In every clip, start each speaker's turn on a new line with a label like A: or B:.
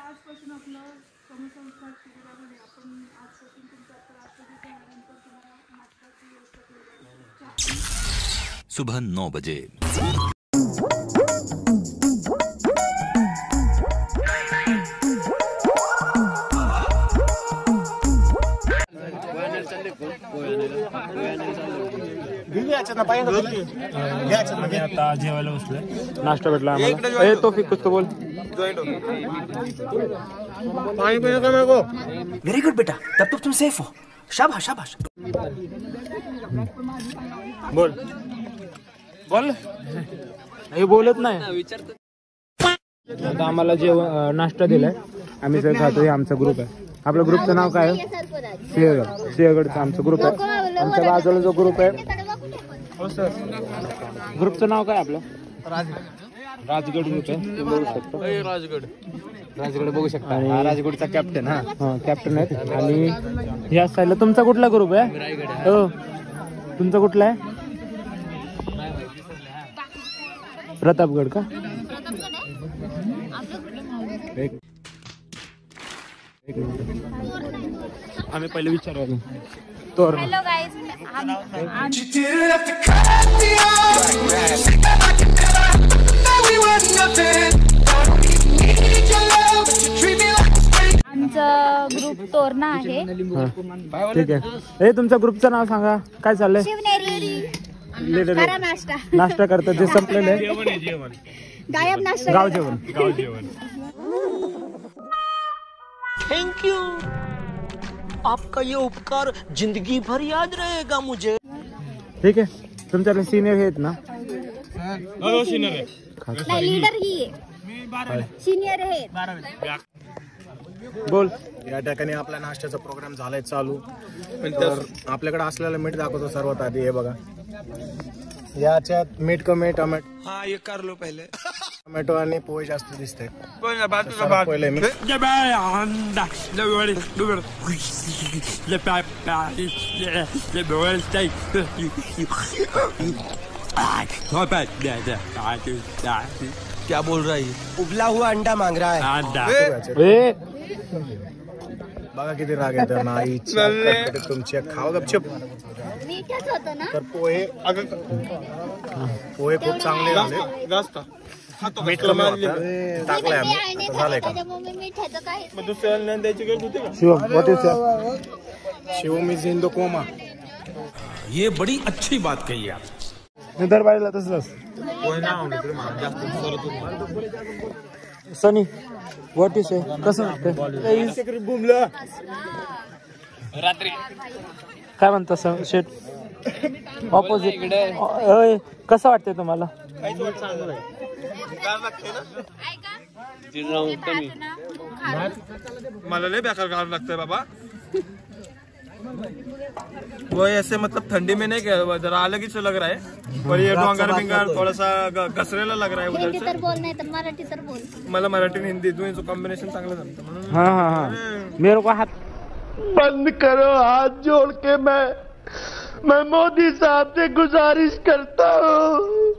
A: आजपासून आपलं समसंस्कार शिबिरामध्ये आपण आजपासून तुमच्या राष्ट्रगीत तुम्हाला नाटकाची व्यवस्था
B: सुबह 9 बजे।
C: आता जेवायला बसलोय, नाश्ता भेटला आम्हाला। तौफिक कुछ तो बोल।
D: वेरी गुड बेटा, तब तो तुम सेफ हो। शाबाश शाबाश।
C: बोल बोल, हे बोलत नाही। आता आम्हाला जेवण नाश्ता दिलाय, आम्ही सर खातो। हे आमचा ग्रुप आहे। आपल्या ग्रुपचं नाव काय आहे? सिंहगड। सिंहगडचा आमचा ग्रुप आहे। आमच्या बाजूला जो ग्रुप आहे, हो सर, ग्रुपचं नाव काय आपलं? राजगड ग्रुप आहे, बघू शकतो। राजगड बघू शकता। आणि राजगडचा कॅप्टन, हा कॅप्टन आहेत। आणि या साईडला तुमचा कुठला ग्रुप आहे? हो, तुमचा कुठला आहे? प्रतापगड का? एक आम्ही पहिले विचारलं तोरण।
E: हेलो गाइस, आमचा ग्रुप तोरणा आहे।
C: ठीक आहे। हे तुमच्या ग्रुपचं नाव सांगा, काय चाललंय?
E: शिवनेरी नाश्ता
C: नाश्ता करतात, जे संपलेलं आहे
E: गायब नाश्ता,
C: गाव जेवण।
D: थैंक यू, आपका ये उपकार जिंदगी भर याद रहेगा मुझे।
C: ठीक आहे। तुमच्याकडे सिनियर आहेत ना?
E: नाही, लीडर ही आहे, सिनियर आहे।
C: बोल।
F: या ठिकाणी आपल्या नाश्त्याचा प्रोग्राम झालाय चालू। तर आपल्याकडे असलेलं मीठ दाखवतो सर्वात आधी। हे बघा, याच्यात मीठ कमी, टोमॅटो,
D: हाँ ये कर लो पहले।
F: टोमॅटो आणि पोहे जास्त दिसते। पहिले मी
D: क्या बोल रहा है? उबला हुआ अंडा मांग रहा है।
F: बघा किती राग येतो ना, तुमची खाव गपचूप।
E: मीठच होतं ना?
F: तर पोहे खूप चांगले झाले। मीठ कमी होतं, टाकलंय आम्ही, झालंय का?
E: मिठाचं काय
F: शिव मी जिंदो कोमा।
B: ये बड़ी अच्छी बात कही आप।
C: दरबारीला तसंच सनी व्हॉट इज कसं वाटतं
B: रात्री
C: काय म्हणता शेट ऑपोजिट कसं वाटतंय तुम्हाला?
B: मला लय बेकार गाव लागतंय बाबा. वो ऐसे मतलब ठंडी में नहीं क्या जरा अलग ही से लग रहा है और ये डोंगर बिंगर थोड़ा सा घसरेला लग रहा है उधर
E: हिंदी
B: से.
E: तर बोल नाही तर मराठी तर बोल.
B: मला मराठी आणि हिंदी दोन्हीचं कॉम्बिनेशन चांगलं जमतं म्हणून.
C: हाँ मेरे को हाथ
D: बंद करो हाथ जोड़ के मैं मोदी साहब से गुजारिश करता हूँ.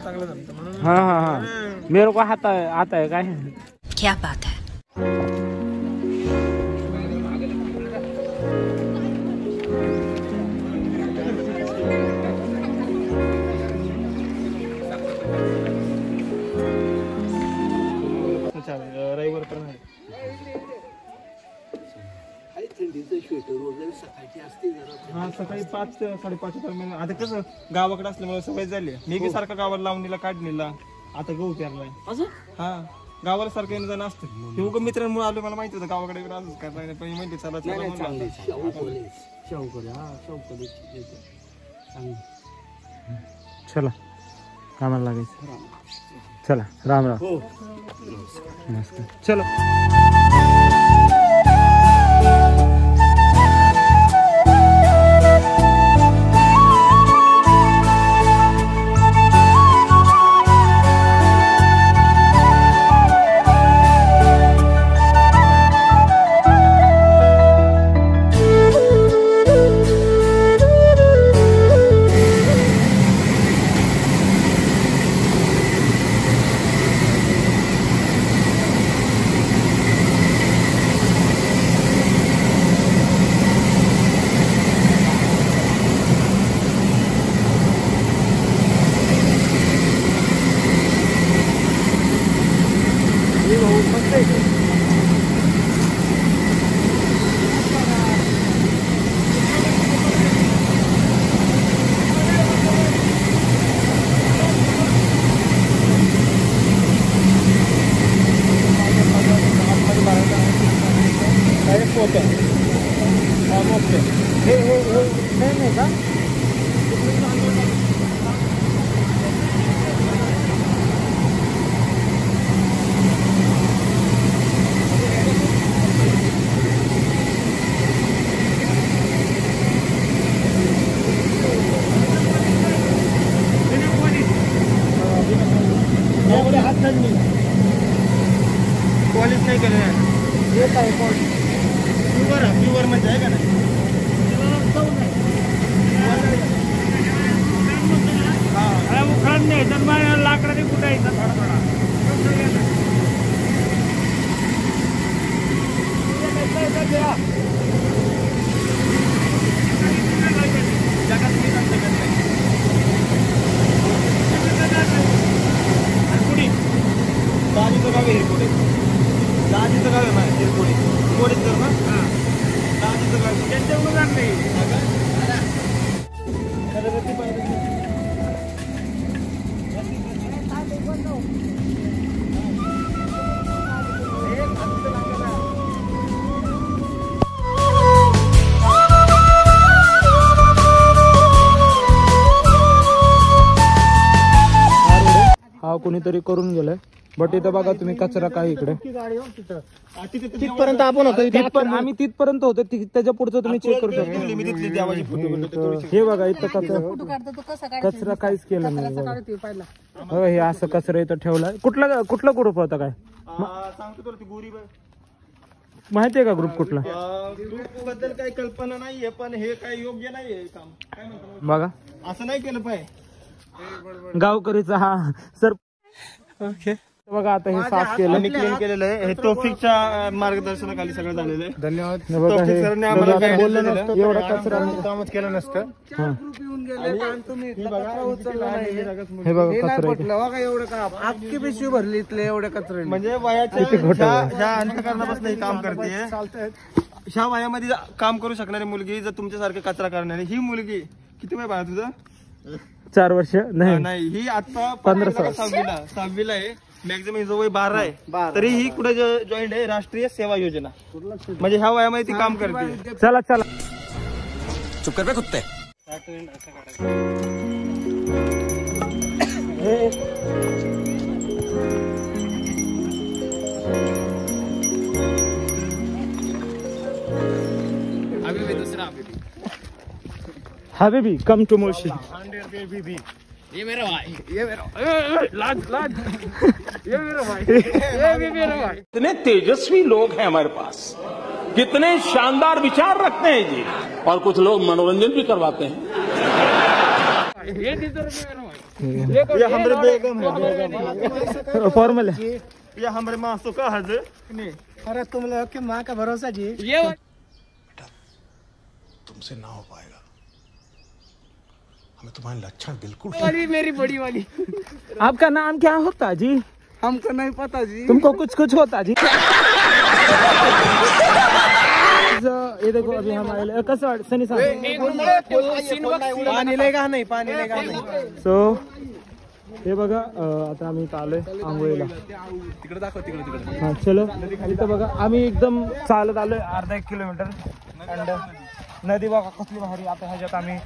B: चांगलं जमतं म्हणून.
C: हाँ मेरे को आता है काय?
G: क्या बात है.
B: रविवार पण आहे. हा सकाळी 5 ते 5:30 दरम्यान. आता कसं गावाकडे असल्यामुळे सवय झाली. मी बी सारखा गावाला लावणीला काढणीला आता गहू पेरलाय. हा गावाला सारखं येणं जाणं असतं. हे उगा मित्रांमुळे आलो. मला माहिती होतं गावाकडे असंच करायला पण माहिती चला
C: चला कामाला लागायचं. चला राम राम. नमस्कार. चलो
B: कॉलेज नाही केलं प्युअर म्हणजे आहे का नाही. लाकडाने कुठे येतं थोडा दाजीचं गाव आहे हिरकोडे. दाजीचं गाव आहे ना हिरकोडे. हिरकोडे तर ना दाजीचं गाव त्यांच्याकडून नाही.
C: हा कोणीतरी करून गेलाय. बट इथं बघा तुम्ही कचरा काय इकडे
B: तिथपर्यंत आपण होतो.
C: आम्ही तिथपर्यंत होतो. त्याच्या पुढचं तुम्ही चेक करू शकता. हे बघा इथं कचरा काहीच केलं नाही. हे असं कचरा इथं ठेवलाय. कुठला ग्रुप होता काय
B: सांगतो तुला ती गोरी
C: माहितीये का ग्रुप कुठला?
B: ग्रुप बद्दल काही कल्पना नाहीये पण हे काही योग्य नाहीये काम. काय म्हणतो
C: बघा
B: असं नाही केलं पाहिजे.
C: गावकरीचा हा सर. ओके बघा आता हे साफ केलं
B: आणि क्लीन केलेलं आहे. हे तौफिकच्या मार्गदर्शनाखाली सगळं झालेलं आहे.
F: धन्यवाद.
B: तौफिक सरांनी आम्हाला काही
F: बोललं
B: दिलेलं.
F: नसतं एवढं कचरा कामच केलं नसतं.
C: हे बघा कचरा इथे.
H: अख्खी पिशवी भरली इथले एवढ्या कचरे.
B: म्हणजे वयाच्या ह्या अंतकरणापासून हे काम करते. ह्या वयामध्ये काम करू शकणारी मुलगी जर तुमच्यासारखे कचरा करणारी ही मुलगी किती वय बाळा तुझं?
C: 4 वर्ष नाही
B: नाही ही आता
C: 15
B: सहावीला आहे. मॅक्झिमम हिचं वय 12 आहे. तरी ही कुठे जॉईंट आहे राष्ट्रीय सेवा योजना. म्हणजे ह्या वयामध्ये ती काम करते.
C: चला चला
G: चुप कर बे कुत्ते.
C: हबीबी कम टू मुळशी.
G: कितने तेजस्वी लोग हैं हमारे पास, कितने शानदार विचार रखते हैं जी. और कुछ लोग मनोरंजन भी करवाते हैं.
B: ये हमारे बेगम है.
C: फॉर्मल है.
B: ये हमारे मासू का हज.
H: अरे तुम लोग के माँ का भरोसा जी.
F: तुमसे ना हो पाएगा. हमें तुम्हारे लक्षण बिल्कुल.
H: मेरी बड़ी वाली.
C: आपका नाम क्या होता जी?
H: हमको नहीं पता जी.
C: तुमको कुछ कुछ होता जी. ये देखो अभी हम आए कसं वाटत सनी सांग.
H: पाणी लेगा नाही, पाणी लेगा नाही.
C: सो हे बघा आता आम्ही इथं आलोय आंघोळीला.
B: तिकडे दाखव तिकडे.
C: हा चलो इथं बघा आम्ही एकदम चालत आलोय अर्धा 1 किलोमीटर. आणि नदी बघा कसली भारी. आता ह्याच्यात आम्ही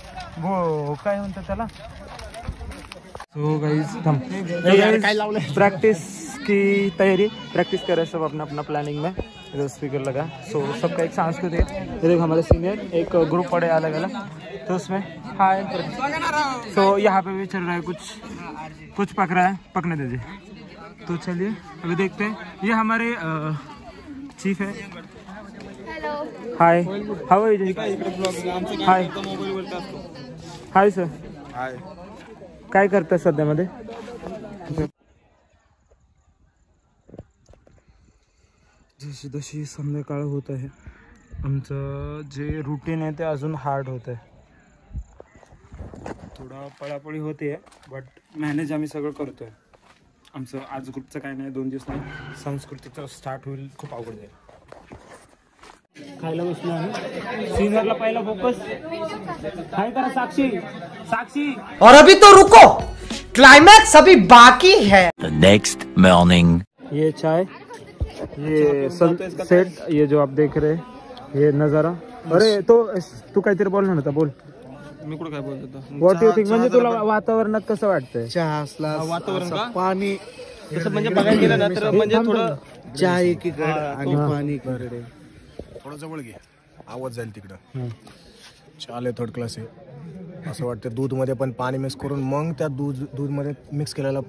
C: काय म्हणतात त्याला. सो गाइस प्रैक्टिस की तैयारी. प्रैक्टिस कर रहे हैं सब अपना अपना प्लानिंग में. इधर स्पीकर लगा. सो सबका एक सांस्कृतिक है. ये देखो हमारे सीनियर एक ग्रुप पड़े अलग अलग, तो उसमें हाय. सो यहाँ पे भी चल रहा है कुछ पक रहा है. पकने दीजिए. तो चलिए अभी देखते हैं. ये हमारे चीफ है.
E: Hello.
C: Hi how are you. Hi hi sir. काय करताय सध्यामध्ये. जशी जशी संध्याकाळ होत आहे आमचं जे रुटीन आहे ते अजून हार्ड होत आहे. थोडा पळापळी होते बट मॅनेज आम्ही सगळं करतोय. आमचं आज ग्रुपचं काय नाही 2 दिवस नाही. संस्कृतीचं स्टार्ट होईल. खूप अवघड जाईल. खायला बसलो आम्ही. सिनियरला पहिला फोकस काय करा. साक्षी
H: और अभी तो रुको, क्लाइमैक्स अभी बाकी है.
G: The next morning.
C: ये चाय, ये सेट, ये जो आप देख रहे हैं ये नजारा. अरे तो तू काहीतरी बोलणार होता. बोल.
B: मी कुठं काय बोलत होतो.
C: What you think. म्हणजे तुला वातावरणात कसं वाटतंय.
H: चहा असला,
B: वातावरण का
H: पाणी.
B: तसं म्हणजे बघायला गेलं ना तर म्हणजे थोडं
H: चहा एकीकडे आणि पाणी इकडे.
F: थोडं जवळ घे, आवाज जाईल तिकडं. चाले 3rd क्लास आहे. असं वाटतं दूधमध्ये पण पाणी मिक्स करून मग त्या दूधमध्ये मिक्स केलेलं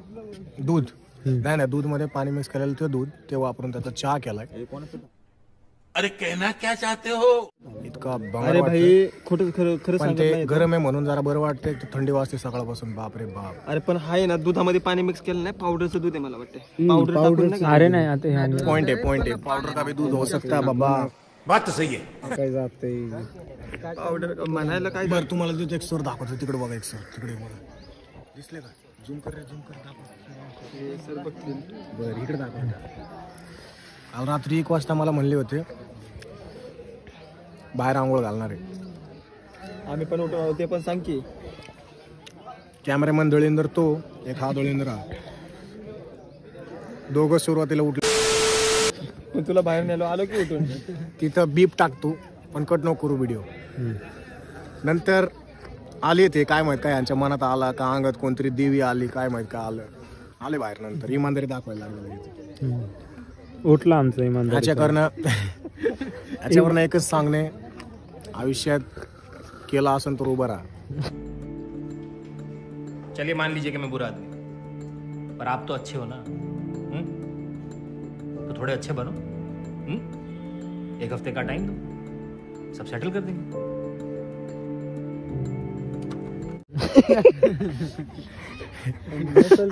F: दूध नाही दूधमध्ये पाणी मिक्स केलेलं ते दूध ते वापरून त्याचा चहा केलाय.
G: अरे कहना क्या चाहते हो.
F: इतका
B: अरे भाई खोटं खरं
F: पण ते गरम आहे म्हणून जरा बरं वाटतंय. थंडी वाजते सकाळपासून. बाप रे बाप.
B: अरे पण हाय ना दुधामध्ये पाणी मिक्स केलं नाही. पावडरचं दूध आहे मला वाटतं. पावडर
C: अरे नाही आता
F: पॉइंट आहे. पावडर का भी दूध हो सकता है बाबा.
G: बात तो सही है.
H: काय जाते
B: पावडर म्हणायला काय.
F: बरं तुम्हाला तिथे एक सर दाखवतो. तिकडे बघा एक सर. तिकडे बघा. दिसले का. झूम कर रे. झूम कर.
B: सर बघतील.
F: बरं इकडे दाखव. काल रात्री 1 वाजता मला म्हणले होते बाहेर आंघोळ घालणार आहे.
B: आम्ही पण उठवतो. ते पण सांग की.
F: कॅमेरामॅन दळींदर तो एक हा दळींदर हा. दोघं सुरुवातीला उठले.
B: पण तुला बाहेर नेलो आलो की उठून.
F: तिथं बीप टाकतो पण कट नको करू व्हिडिओ. नंतर आले ते काय माहित काय यांच्या मनात आला का अंगात कोणतरी देवी आली काय माहित काय आलं. आले बाहेर. नंतर इमानदारी दाखवायला लागलं.
C: उठला आमचं इमानदारी.
F: याच्यावरनं एकच सांगणे. आयुष्यात केला असेल तर उभा राहा.
I: चलिए मान लीजिए कि मैं बुरा आदमी, पर आप तो अच्छे हो ना. तो थोड़े अच्छे बनो. 1 हफ्ते का टाइम दो, सब सेटल कर देंगे.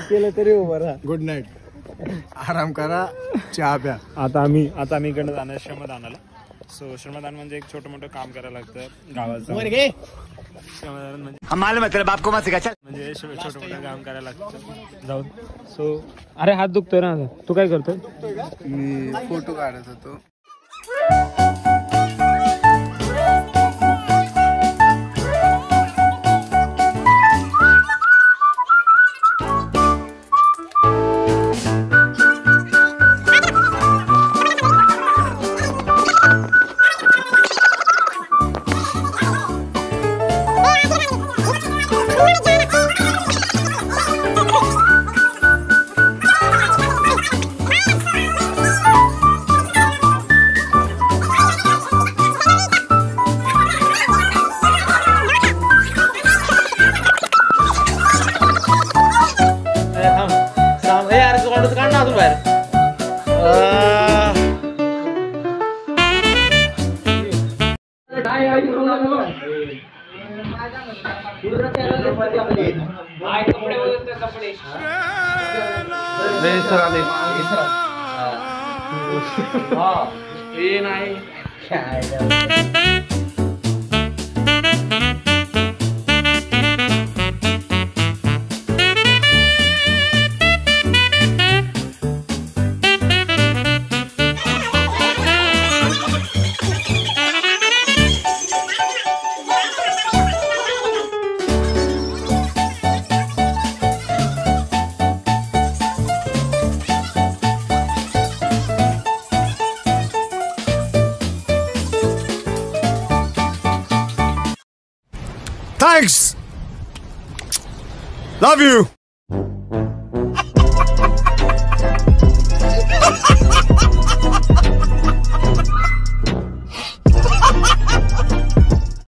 H: केलं तरी उभा राहा.
F: Good night. आराम करा. चहा प्या.
C: आता आम्ही इकडे जाणार श्रमदानाला. सो श्रमदान म्हणजे एक छोटं मोठं काम करायला लागतं गावात. श्रमदान म्हणजे छोटं मोठं काम करायला लागतं जाऊन. सो अरे हात दुखतोय ना. तू काय करतोय.
H: मी फोटो काढत होतो.
J: यार तोंडात काढ ना अजून बाहेर.
F: Thanks. Love you.